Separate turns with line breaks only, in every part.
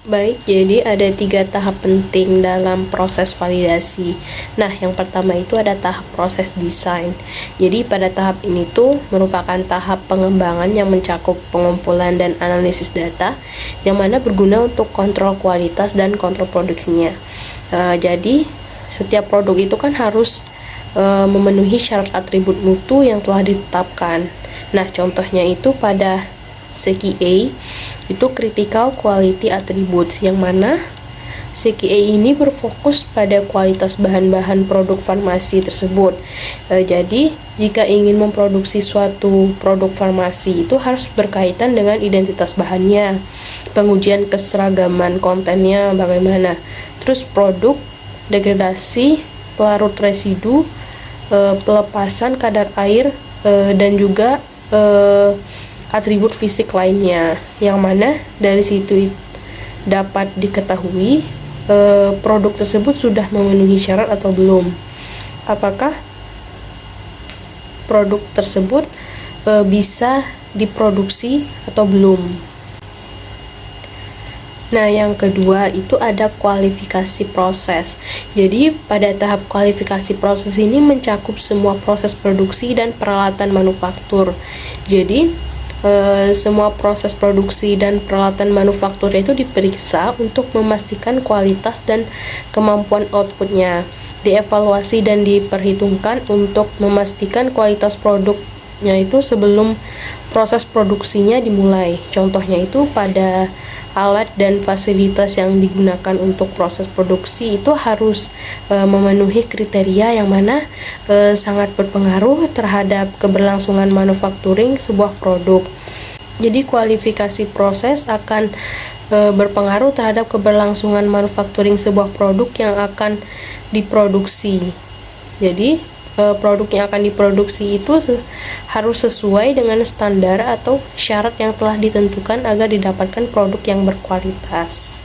Baik, jadi ada 3 tahap penting dalam proses validasi. Nah, yang pertama itu ada tahap proses desain. Jadi pada tahap ini tuh merupakan tahap pengembangan yang mencakup pengumpulan dan analisis data, yang mana berguna untuk kontrol kualitas dan kontrol produksinya. Jadi setiap produk itu kan harus memenuhi syarat atribut mutu yang telah ditetapkan. Nah, contohnya itu pada CQA itu Critical Quality Attributes, yang mana CQA ini berfokus pada kualitas bahan-bahan produk farmasi tersebut. Jadi jika ingin memproduksi suatu produk farmasi itu harus berkaitan dengan identitas bahannya, pengujian keseragaman kontennya bagaimana, terus produk, degradasi, pelarut residu, pelepasan kadar air, dan juga atribut fisik lainnya, yang mana dari situ dapat diketahui produk tersebut sudah memenuhi syarat atau belum, apakah produk tersebut bisa diproduksi atau belum. Nah, yang kedua itu ada kualifikasi proses. Jadi pada tahap kualifikasi proses ini mencakup semua proses produksi dan peralatan manufaktur. Jadi semua proses produksi dan peralatan manufaktur itu diperiksa untuk memastikan kualitas dan kemampuan outputnya, dievaluasi dan diperhitungkan untuk memastikan kualitas produknya itu sebelum proses produksinya dimulai. Contohnya itu pada alat dan fasilitas yang digunakan untuk proses produksi itu harus memenuhi kriteria yang mana sangat berpengaruh terhadap keberlangsungan manufacturing sebuah produk. Jadi kualifikasi proses akan berpengaruh terhadap keberlangsungan manufacturing sebuah produk yang akan diproduksi. Jadi produk yang akan diproduksi itu harus sesuai dengan standar atau syarat yang telah ditentukan agar didapatkan produk yang berkualitas.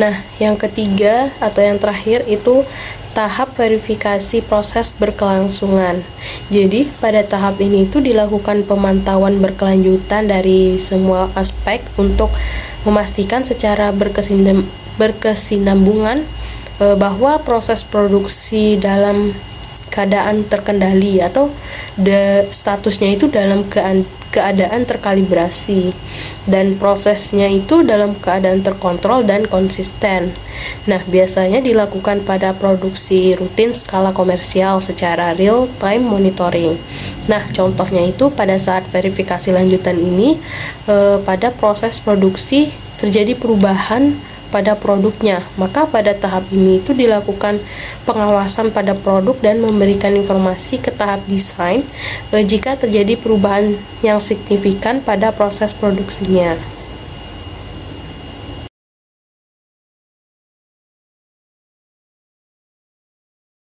Nah, yang ketiga atau yang terakhir itu tahap verifikasi proses berkelangsungan. Jadi pada tahap ini itu dilakukan pemantauan berkelanjutan dari semua aspek untuk memastikan secara berkesinambungan bahwa proses produksi dalam keadaan terkendali atau statusnya itu dalam keadaan terkalibrasi dan prosesnya itu dalam keadaan terkontrol dan konsisten. Nah, biasanya dilakukan pada produksi rutin skala komersial secara real time monitoring. Nah, contohnya itu pada saat verifikasi lanjutan ini pada proses produksi terjadi perubahan pada produknya, maka pada tahap ini itu dilakukan pengawasan pada produk dan memberikan informasi ke tahap desain jika terjadi perubahan yang signifikan pada proses produksinya.